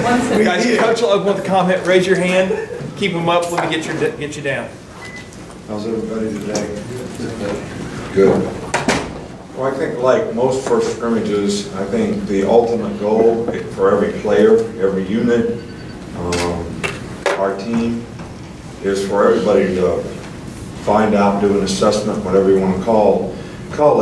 Guys, Coach will open with a comment. Raise your hand. Keep them up. Let me get you down. How's everybody today? Good. Well, I think like most first scrimmages, I think the ultimate goal for every player, every unit, our team, is for everybody to find out, do an assessment, whatever you want to call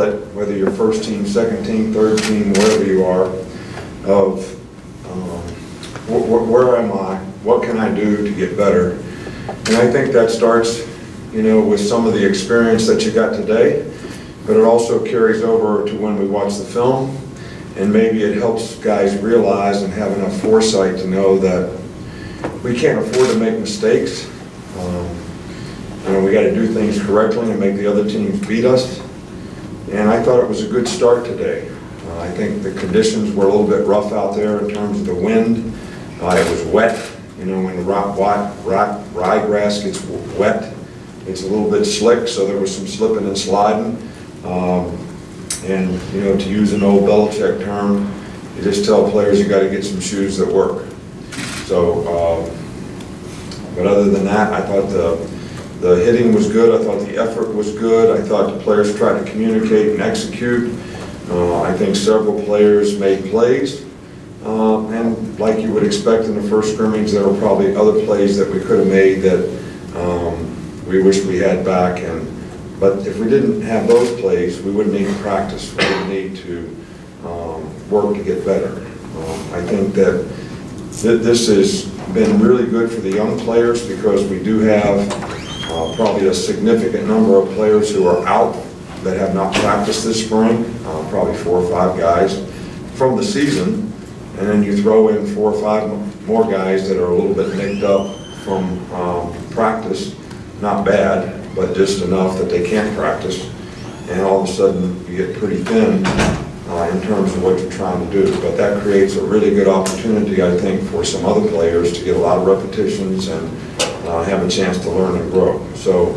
it, whether you're first team, second team, third team, wherever you are, of where am I, what can I do to get better. And I think that starts, you know, with some of the experience that you got today, but it also carries over to when we watch the film, and maybe it helps guys realize and have enough foresight to know that we can't afford to make mistakes. You know, we got to do things correctly and make the other teams beat us. And I thought it was a good start today. I think the conditions were a little bit rough out there in terms of the wind. It was wet. You know, when the ryegrass gets wet, it's a little bit slick, so there was some slipping and sliding. And, you know, to use an old Belichick term, you just tell players you got to get some shoes that work. So, but other than that, I thought the hitting was good. I thought the effort was good. I thought the players tried to communicate and execute. I think several players made plays. And like you would expect in the first scrimmage, there were probably other plays that we could have made that we wish we had back. But if we didn't have those plays, we wouldn't need to practice. We would need to work to get better. I think that this has been really good for the young players because we do have probably a significant number of players who are out that have not practiced this spring, probably 4 or 5 guys from the season, and then you throw in 4 or 5 more guys that are a little bit nicked up from practice, not bad, but just enough that they can't practice, and all of a sudden you get pretty thin in terms of what you're trying to do. But that creates a really good opportunity, I think, for some other players to get a lot of repetitions and have a chance to learn and grow. So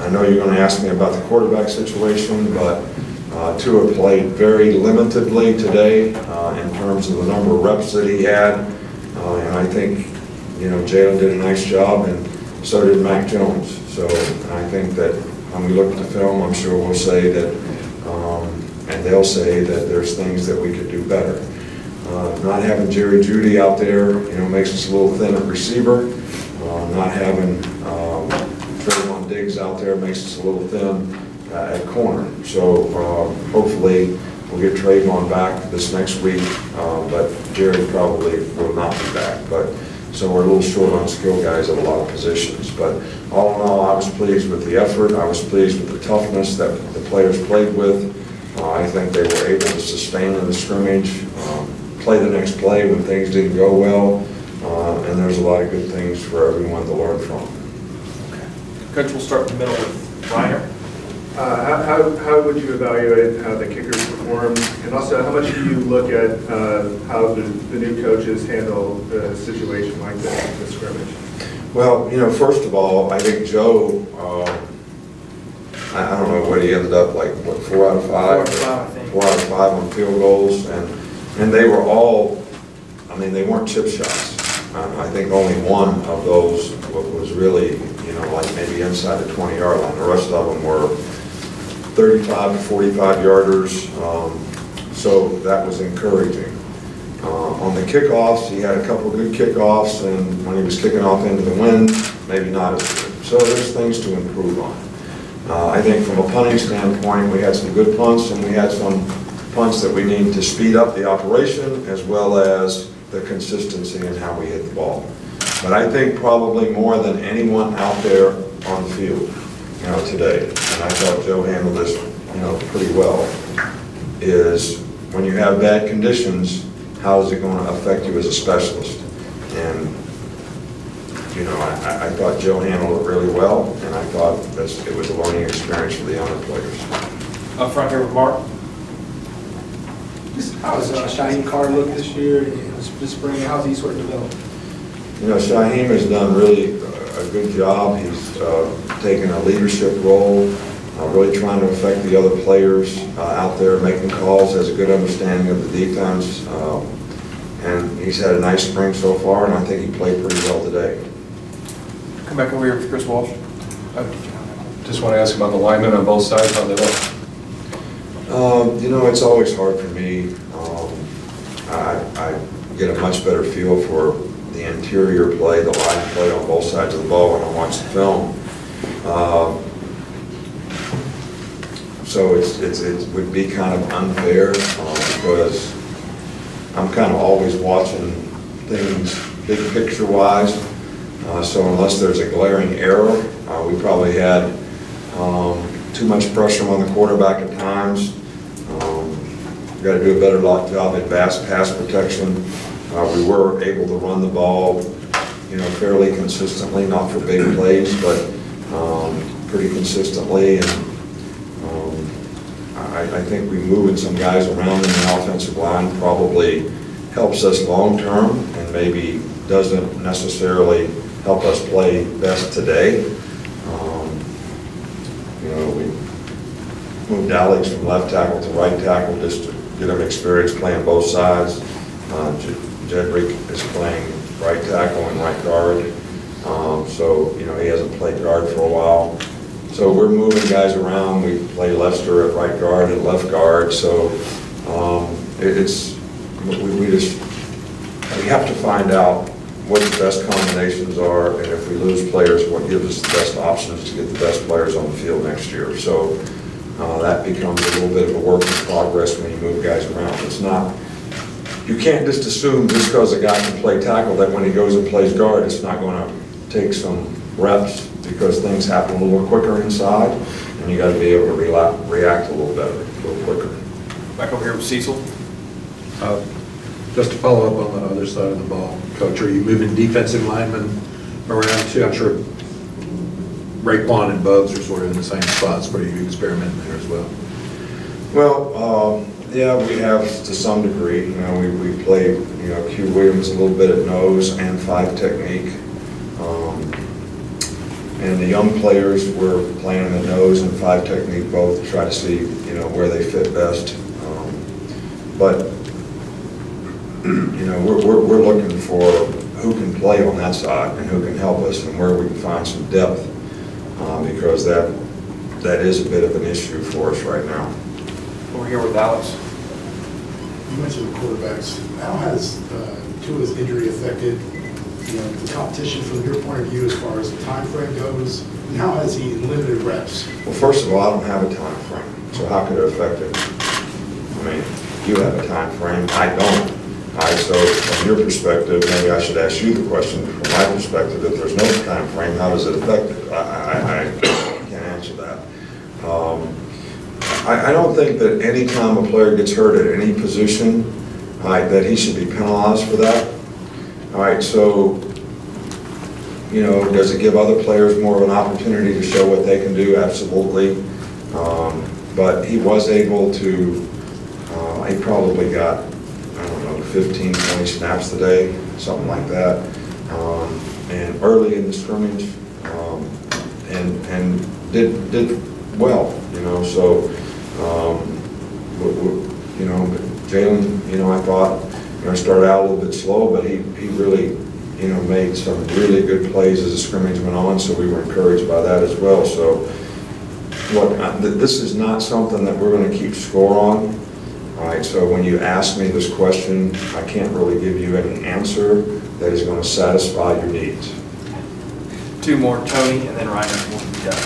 I know you're going to ask me about the quarterback situation, but Tua played very limitedly today in terms of the number of reps that he had, and I think, you know, Jalen did a nice job, and so did Mac Jones. So I think that when we look at the film, I'm sure we'll say that, and they'll say that there's things that we could do better. Not having Jerry Jeudy out there, you know, makes us a little thin at receiver. Not having Trayvon Diggs out there makes us a little thin at corner. So hopefully we'll get Trayvon back this next week, but Jerry probably will not be back. But so we're a little short on skill guys at a lot of positions. But all in all, I was pleased with the effort. I was pleased with the toughness that the players played with. I think they were able to sustain in the scrimmage, play the next play when things didn't go well, and there's a lot of good things for everyone to learn from. Okay. Coach, we'll start in the middle with Reiner. How would you evaluate how the kickers performed, and also how much do you look at how the new coaches handle a situation like that in the scrimmage? Well, you know, first of all, I think Joe, I don't know what he ended up like, what, 4 out of 5? 4 out of 5, I think. 4 out of 5 on field goals, and they were all, I mean, they weren't chip shots. I think only one of those was really, you know, like maybe inside the 20-yard line. The rest of them were 35 to 45 yarders, so that was encouraging. On the kickoffs, he had a couple of good kickoffs, and when he was kicking off into the wind, maybe not as good. So there's things to improve on. I think from a punting standpoint, we had some good punts, and we had some punts that we need to speed up the operation, as well as the consistency in how we hit the ball. But I think probably more than anyone out there on the field, you know, today, and I thought Joe handled this, you know, pretty well, is when you have bad conditions, how is it going to affect you as a specialist? And, you know, I thought Joe handled it really well, and I thought it was a learning experience for the younger players. Up front here with Mark. How does Shaheem Carr look this year and this spring? How's he sort of developed? You know, Shaheem has done really a good job. He's taken a leadership role, really trying to affect the other players out there, making calls, has a good understanding of the defense. And he's had a nice spring so far, and I think he played pretty well today. Come back over here with Chris Walsh. Just want to ask about the linemen on both sides, how they look. You know, it's always hard for me. I get a much better feel for the interior play, the line play on both sides of the ball when I watch the film. So it would be kind of unfair because I'm kind of always watching things big picture wise. So unless there's a glaring error, we probably had too much pressure on the quarterback at times. We've got to do a better job at pass protection. We were able to run the ball, you know, fairly consistently, not for big plays, but pretty consistently. And I think we moving some guys around in the offensive line probably helps us long term, and maybe doesn't necessarily help us play best today. You know, we moved Alex from left tackle to right tackle just to get him experience playing both sides. Jedrick is playing right tackle and right guard. So, you know, he hasn't played guard for a while. So we're moving guys around. We play Lester at right guard and left guard. So we have to find out what the best combinations are, and if we lose players, what gives us the best options to get the best players on the field next year. So that becomes a little bit of a work in progress when you move guys around. It's not, you can't just assume just because a guy can play tackle that when he goes and plays guard, it's not going to take some reps, because things happen a little quicker inside, and you got to be able to react a little better, a little quicker. Back over here with Cecil. Just to follow up on the other side of the ball, Coach, are you moving defensive linemen around too? I'm sure Raekwon and Bugs are sort of in the same spots, but are you experimenting there as well? Well, yeah, we have to some degree. You know, we played, you know, Q Williams a little bit at nose and 5 technique. And the young players were playing the nose and 5 technique both to try to see, you know, where they fit best. But you know, we're looking for who can play on that side and who can help us, and where we can find some depth, because that is a bit of an issue for us right now. Over here with Alex. You mentioned the quarterbacks. How has Tua's injury affected, you know, the competition from your point of view as far as the time frame goes, and how has he limited reps? Well, first of all, I don't have a time frame, so how could it affect it? I mean, you have a time frame, I don't. So from your perspective, maybe I should ask you the question. From my perspective, if there's no time frame, how does it affect it? I can't answer that. I don't think that any time a player gets hurt at any position, that he should be penalized for that. All right, so, you know, does it give other players more of an opportunity to show what they can do? Absolutely. But he was able to, he probably got, 15, 20 snaps today, something like that, and early in the scrimmage, and did well, you know. So, you know, Jalen, you know, I thought, you know, started out a little bit slow, but he really, you know, made some really good plays as the scrimmage went on. So we were encouraged by that as well. So, this is not something that we're going to keep score on. All right, so when you ask me this question, I can't really give you any answer that is going to satisfy your needs. 2 more, Tony, and then Ryan will be done.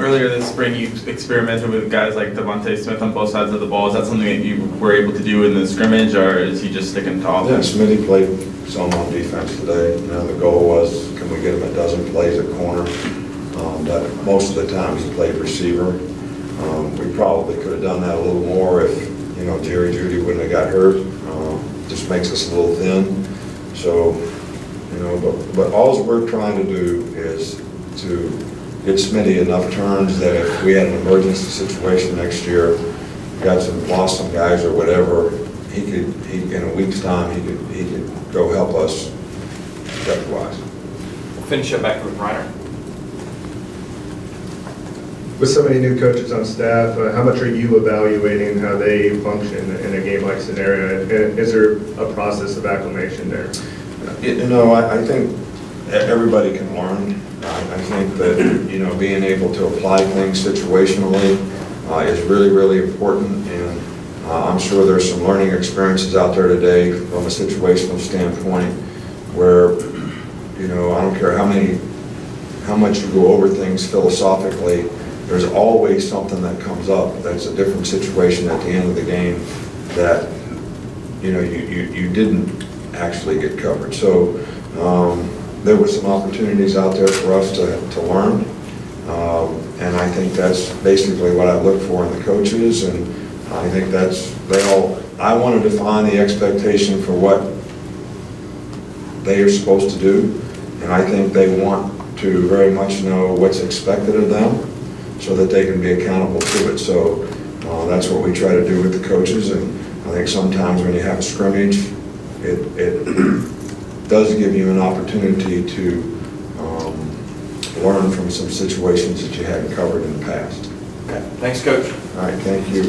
Earlier this spring, you experimented with guys like Devontae Smith on both sides of the ball. Is that something that you were able to do in the scrimmage, or is he just sticking to offense? Yeah, Smitty played some on defense today. You know, the goal was, can we get him a dozen plays at corner? But most of the time he played receiver. We probably could have done that a little more if, you know, Jerry Jeudy wouldn't have got hurt. Just makes us a little thin. So, you know, but all we're trying to do is to get Smitty enough turns that if we had an emergency situation next year, lost some guys or whatever, he in a week's time he could go help us depth-wise. We'll finish up back with Reiner. With so many new coaches on staff, how much are you evaluating how they function in a game-like scenario? And is there a process of acclimation there? You know, I think everybody can learn. I think that, you know, being able to apply things situationally is really, really important. And I'm sure there's some learning experiences out there today from a situational standpoint where, you know, I don't care how much you go over things philosophically, there's always something that comes up that's a different situation at the end of the game that, you know, you didn't actually get covered. So there were some opportunities out there for us to learn, and I think that's basically what I look for in the coaches, and I think I want to define the expectation for what they are supposed to do, and I think they want to very much know what's expected of them so that they can be accountable to it. So that's what we try to do with the coaches, and I think sometimes when you have a scrimmage, it does give you an opportunity to learn from some situations that you hadn't covered in the past. Okay. Thanks, Coach. All right, thank you.